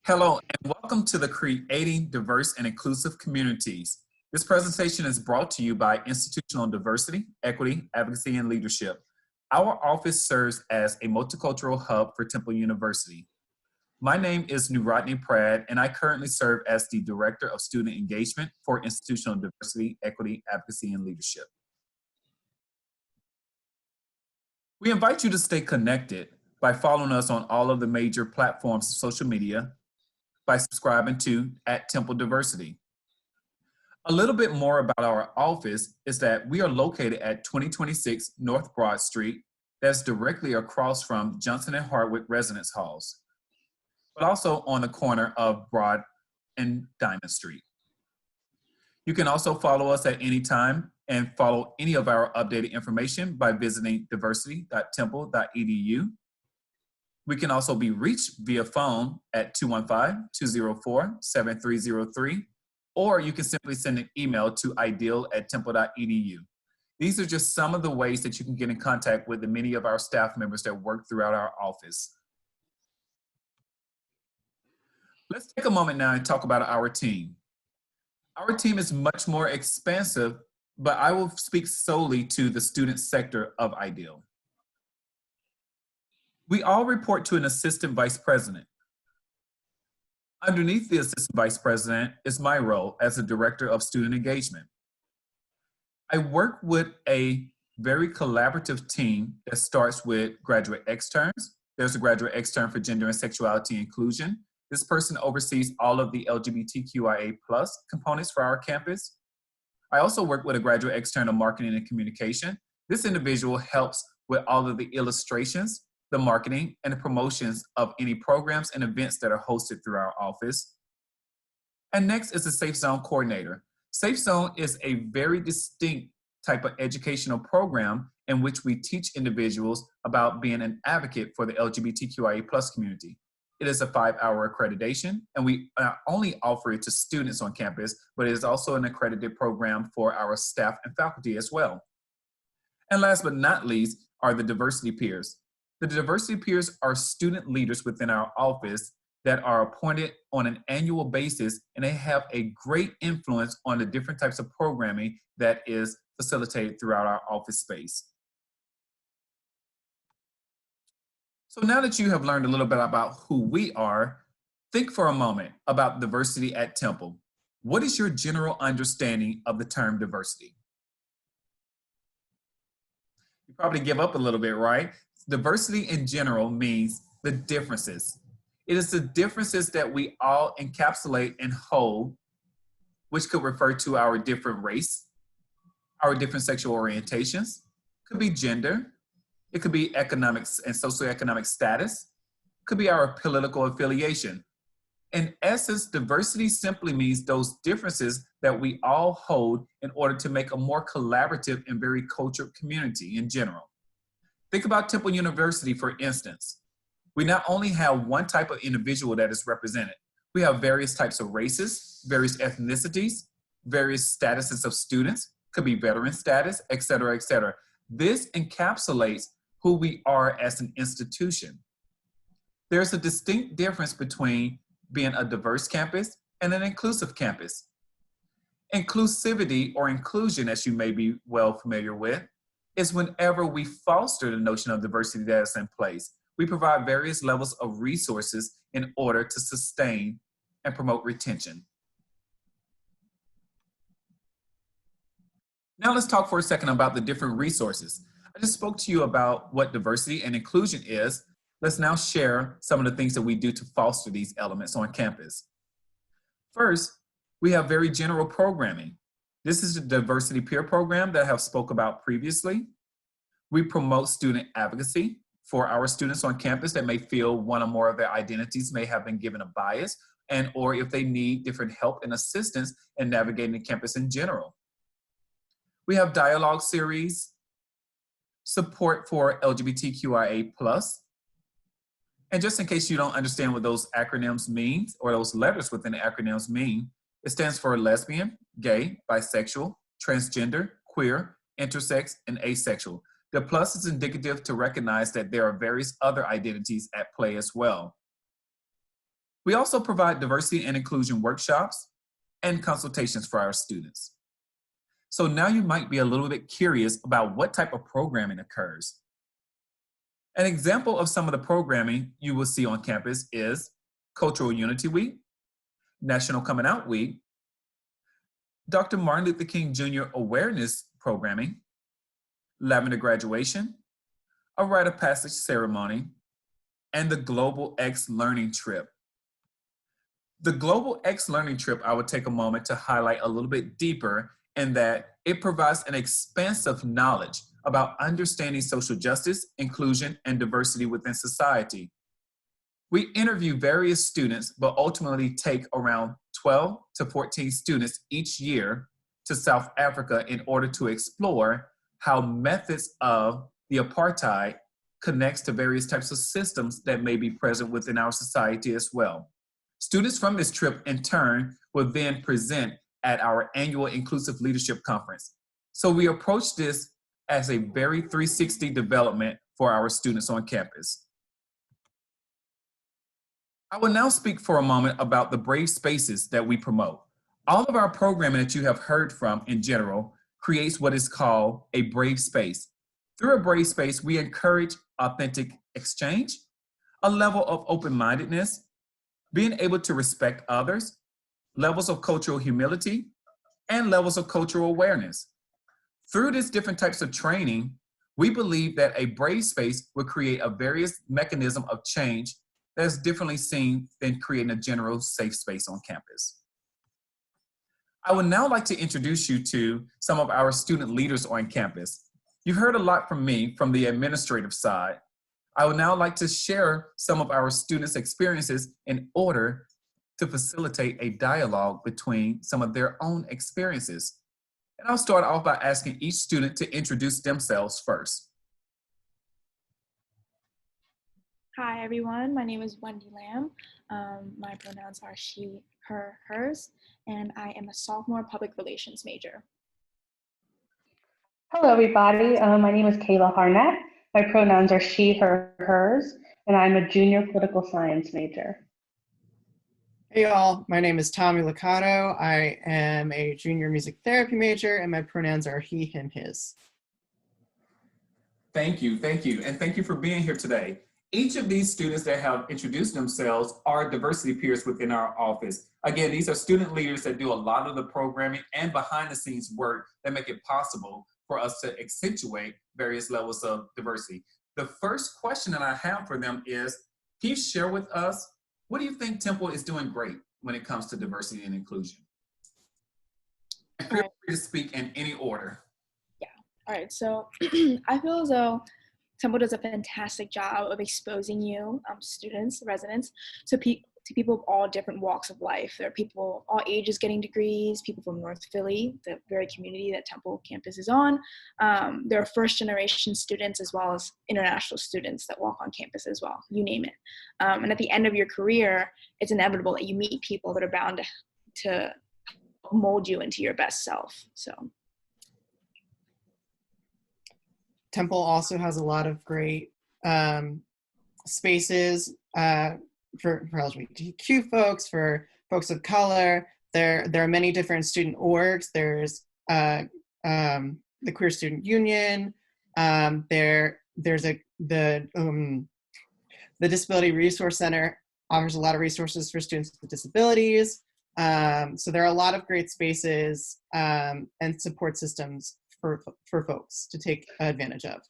Hello, and welcome to the Creating Diverse and Inclusive Communities. This presentation is brought to you by Institutional Diversity, Equity, Advocacy, and Leadership. Our office serves as a multicultural hub for Temple University. My name is Nuratni Prad, and I currently serve as the Director of Student Engagement for Institutional Diversity, Equity, Advocacy, and Leadership. We invite you to stay connected by following us on all of the major platforms of social media, by subscribing to @Temple Diversity. A little bit more about our office is that we are located at 2026 North Broad Street, that's directly across from Johnson and Hardwick Residence Halls, but also on the corner of Broad and Diamond Street. You can also follow us at any time and follow any of our updated information by visiting diversity.temple.edu. We can also be reached via phone at 215-204-7303, or you can simply send an email to ideal@temple.edu. These are just some of the ways that you can get in contact with the many of our staff members that work throughout our office. Let's take a moment now and talk about our team. Our team is much more expansive, but I will speak solely to the student sector of Ideal. We all report to an assistant vice president. Underneath the assistant vice president is my role as a director of student engagement. I work with a very collaborative team that starts with graduate externs. There's a graduate extern for gender and sexuality inclusion. This person oversees all of the LGBTQIA+ components for our campus. I also work with a graduate extern of marketing and communication. This individual helps with all of the illustrations, the marketing, and the promotions of any programs and events that are hosted through our office. And next is the Safe Zone coordinator. Safe Zone is a very distinct type of educational program in which we teach individuals about being an advocate for the LGBTQIA+ community. It is a 5-hour accreditation, and we not only offer it to students on campus, but it is also an accredited program for our staff and faculty as well. And last but not least are the diversity peers. The diversity peers are student leaders within our office that are appointed on an annual basis, and they have a great influence on the different types of programming that is facilitated throughout our office space. So now that you have learned a little bit about who we are, think for a moment about diversity at Temple. What is your general understanding of the term diversity? You probably give up a little bit, right? Diversity in general means the differences. It is the differences that we all encapsulate and hold, which could refer to our different race, our different sexual orientations, could be gender, it could be economics and socioeconomic status, could be our political affiliation. In essence, diversity simply means those differences that we all hold in order to make a more collaborative and very cultured community in general. Think about Temple University, for instance. We not only have one type of individual that is represented, we have various types of races, various ethnicities, various statuses of students, could be veteran status, et cetera, et cetera. This encapsulates who we are as an institution. There's a distinct difference between being a diverse campus and an inclusive campus. Inclusivity, or inclusion, as you may be well familiar with, is whenever we foster the notion of diversity that is in place. We provide various levels of resources in order to sustain and promote retention. Now let's talk for a second about the different resources. I just spoke to you about what diversity and inclusion is. Let's now share some of the things that we do to foster these elements on campus. First, we have very general programming. This is the diversity peer program that I have spoke about previously. We promote student advocacy for our students on campus that may feel one or more of their identities may have been given a bias, and or if they need different help and assistance in navigating the campus in general. We have dialogue series, support for LGBTQIA+. And just in case you don't understand what those acronyms mean, or those letters within the acronyms mean, it stands for lesbian, gay, bisexual, transgender, queer, intersex, and asexual. The plus is indicative to recognize that there are various other identities at play as well. We also provide diversity and inclusion workshops and consultations for our students. So now you might be a little bit curious about what type of programming occurs. An example of some of the programming you will see on campus is Cultural Unity Week, National Coming Out Week, Dr. Martin Luther King Jr. Awareness Programming, Lavender Graduation, a Rite of Passage Ceremony, and the Global X Learning Trip. The Global X Learning Trip, I would take a moment to highlight a little bit deeper in that it provides an expansive knowledge about understanding social justice, inclusion, and diversity within society. We interview various students, but ultimately take around 12 to 14 students each year to South Africa in order to explore how methods of the apartheid connects to various types of systems that may be present within our society as well. Students from this trip, in turn, will then present at our annual Inclusive Leadership Conference. So we approach this as a very 360 development for our students on campus. I will now speak for a moment about the brave spaces that we promote. All of our programming that you have heard from in general creates what is called a brave space. Through a brave space, we encourage authentic exchange, a level of open-mindedness, being able to respect others, levels of cultural humility, and levels of cultural awareness. Through these different types of training, we believe that a brave space will create a various mechanism of change that's differently seen than creating a general safe space on campus. I would now like to introduce you to some of our student leaders on campus. You've heard a lot from me from the administrative side. I would now like to share some of our students' experiences in order to facilitate a dialogue between some of their own experiences. And I'll start off by asking each student to introduce themselves first. Hi, everyone. My name is Wendy Lamb. My pronouns are she, her, hers, and I am a sophomore public relations major. Hello, everybody. My name is Kayla Harnett. My pronouns are she, her, hers, and I'm a junior political science major. Hey y'all, my name is Tommy Liccato. I am a junior music therapy major and my pronouns are he, him, his. Thank you, and thank you for being here today. Each of these students that have introduced themselves are diversity peers within our office. Again, these are student leaders that do a lot of the programming and behind the scenes work that make it possible for us to accentuate various levels of diversity. The first question that I have for them is, can you share with us, what do you think Temple is doing great when it comes to diversity and inclusion? And feel free to speak in any order. Yeah, all right, so I feel as though Temple does a fantastic job of exposing you, students, residents, to people of all different walks of life. There are people all ages getting degrees, people from North Philly, the very community that Temple campus is on. There are first generation students as well as international students that walk on campus as well, you name it. And at the end of your career, it's inevitable that you meet people that are bound to mold you into your best self, so. Temple also has a lot of great spaces for LGBTQ folks, for folks of color. There are many different student orgs. There's the Queer Student Union. There's the Disability Resource Center offers a lot of resources for students with disabilities. So there are a lot of great spaces and support systems for folks to take advantage of.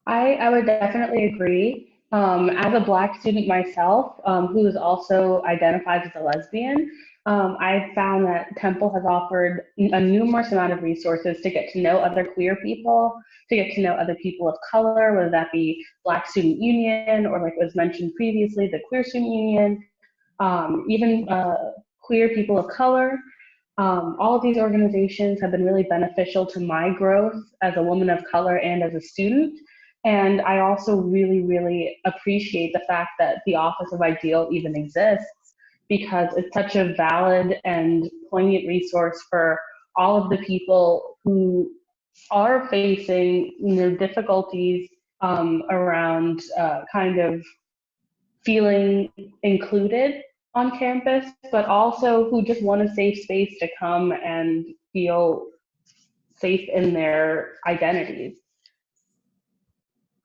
I would definitely agree. As a Black student myself, who is also identifies as a lesbian, I found that Temple has offered a numerous amount of resources to get to know other queer people, to get to know other people of color, whether that be Black Student Union or, like was mentioned previously, the Queer Student Union, even queer people of color. All of these organizations have been really beneficial to my growth as a woman of color and as a student. And I also really, really appreciate the fact that the Office of Ideal even exists, because it's such a valid and poignant resource for all of the people who are facing, difficulties around kind of feeling included on campus, but also who just want a safe space to come and feel safe in their identities.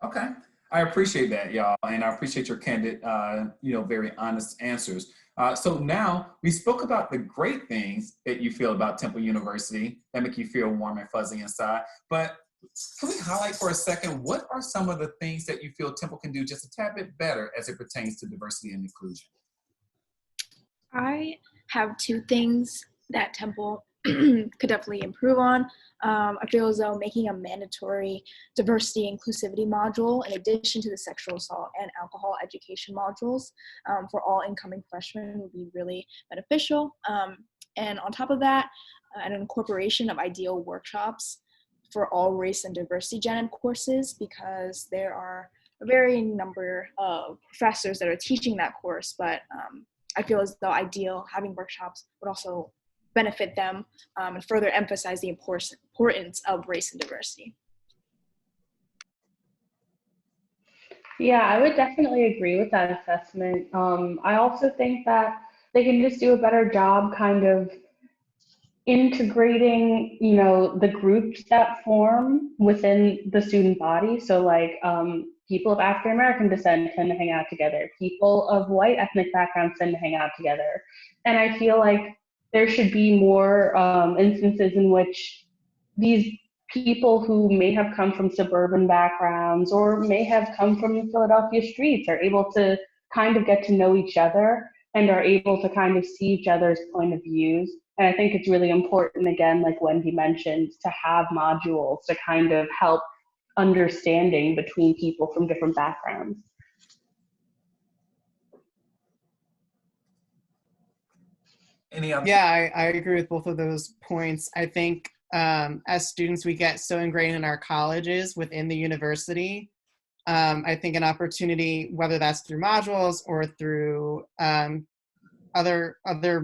Okay. I appreciate that, y'all, and I appreciate your candid, very honest answers. So now we spoke about the great things that you feel about Temple University that make you feel warm and fuzzy inside. But can we highlight for a second, what are some of the things that you feel Temple can do just a tad bit better as it pertains to diversity and inclusion? I have two things that Temple could definitely improve on. I feel as though making a mandatory diversity inclusivity module in addition to the sexual assault and alcohol education modules for all incoming freshmen would be really beneficial. And on top of that, an incorporation of ideal workshops for all race and diversity gen ed courses, because there are a varying number of professors that are teaching that course, but I feel as though ideal having workshops would also benefit them and further emphasize the importance of race and diversity. Yeah, I would definitely agree with that assessment. I also think that they can just do a better job kind of integrating, the groups that form within the student body. So like people of African American descent tend to hang out together. People of white ethnic backgrounds tend to hang out together. And I feel like there should be more instances in which these people who may have come from suburban backgrounds or may have come from Philadelphia streets are able to kind of get to know each other and are able to kind of see each other's point of views. And I think it's really important, again, like Wendy mentioned, to have modules to kind of help understanding between people from different backgrounds. Any other? Yeah, I agree with both of those points. I think as students, we get so ingrained in our colleges within the university. I think an opportunity, whether that's through modules or through other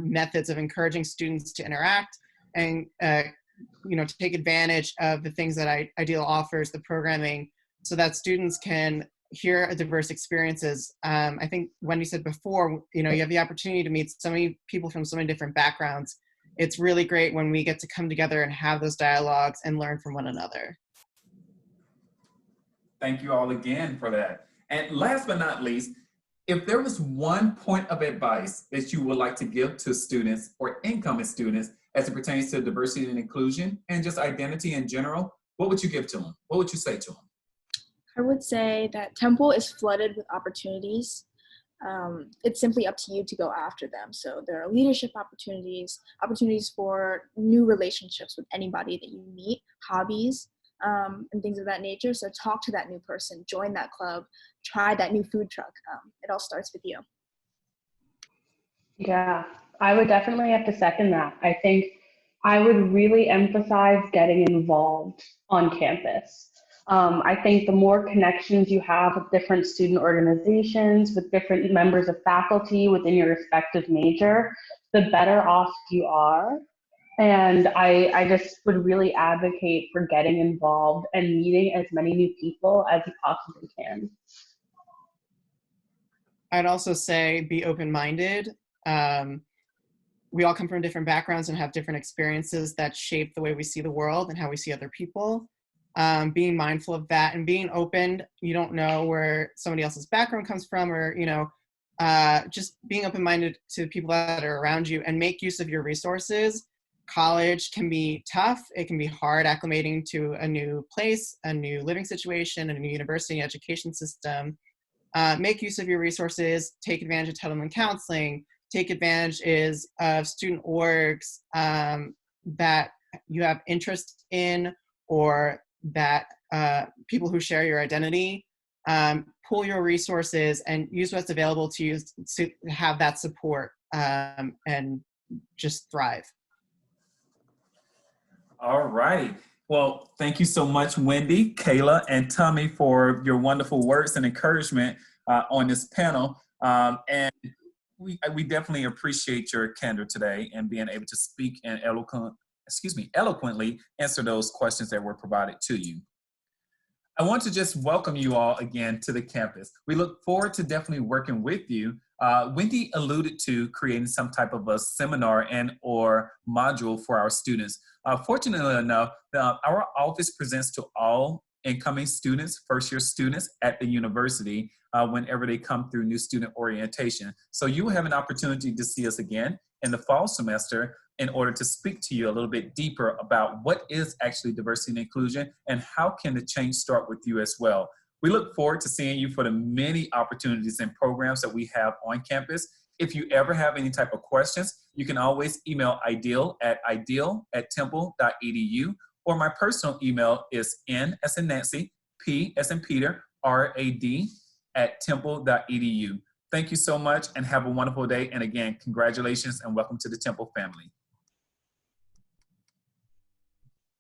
methods of encouraging students to interact and to take advantage of the things that Ideal offers, the programming, so that students can hear diverse experiences. I think Wendy said before, you have the opportunity to meet so many people from so many different backgrounds. It's really great when we get to come together and have those dialogues and learn from one another. Thank you all again for that. And last but not least, if there was one point of advice that you would like to give to students or incoming students as it pertains to diversity and inclusion and just identity in general, what would you give to them? What would you say to them? I would say that Temple is flooded with opportunities. It's simply up to you to go after them. So there are leadership opportunities, opportunities for new relationships with anybody that you meet, hobbies, and things of that nature. So talk to that new person, join that club, try that new food truck. It all starts with you. Yeah, I would definitely have to second that. I think I would really emphasize getting involved on campus. I think the more connections you have with different student organizations, with different members of faculty within your respective major, the better off you are. And I just would really advocate for getting involved and meeting as many new people as you possibly can. I'd also say be open-minded. We all come from different backgrounds and have different experiences that shape the way we see the world and how we see other people. Being mindful of that and being open. You don't know where somebody else's background comes from, or just being open-minded to the people that are around you and make use of your resources. College can be tough. It can be hard acclimating to a new place, a new living situation, a new university education system. Make use of your resources, take advantage of Title I counseling, take advantage of student orgs that you have interest in, or that people who share your identity. Pool your resources and use what's available to you to have that support and just thrive. All right. Well, thank you so much, Wendy, Kayla, and Tommy, for your wonderful words and encouragement on this panel. And we definitely appreciate your candor today and being able to speak and eloquently answer those questions that were provided to you. I want to just welcome you all again to the campus. We look forward to definitely working with you Wendy alluded to creating some type of a seminar and or module for our students. Fortunately enough, our office presents to all incoming students, first-year students at the university whenever they come through new student orientation. So you will have an opportunity to see us again in the fall semester in order to speak to you a little bit deeper about what is actually diversity and inclusion and how can the change start with you as well. We look forward to seeing you for the many opportunities and programs that we have on campus. If you ever have any type of questions, you can always email ideal@temple.edu, or my personal email is N as in Nancy, P as in Peter, RAD@temple.edu. Thank you so much and have a wonderful day. And again, congratulations and welcome to the Temple family.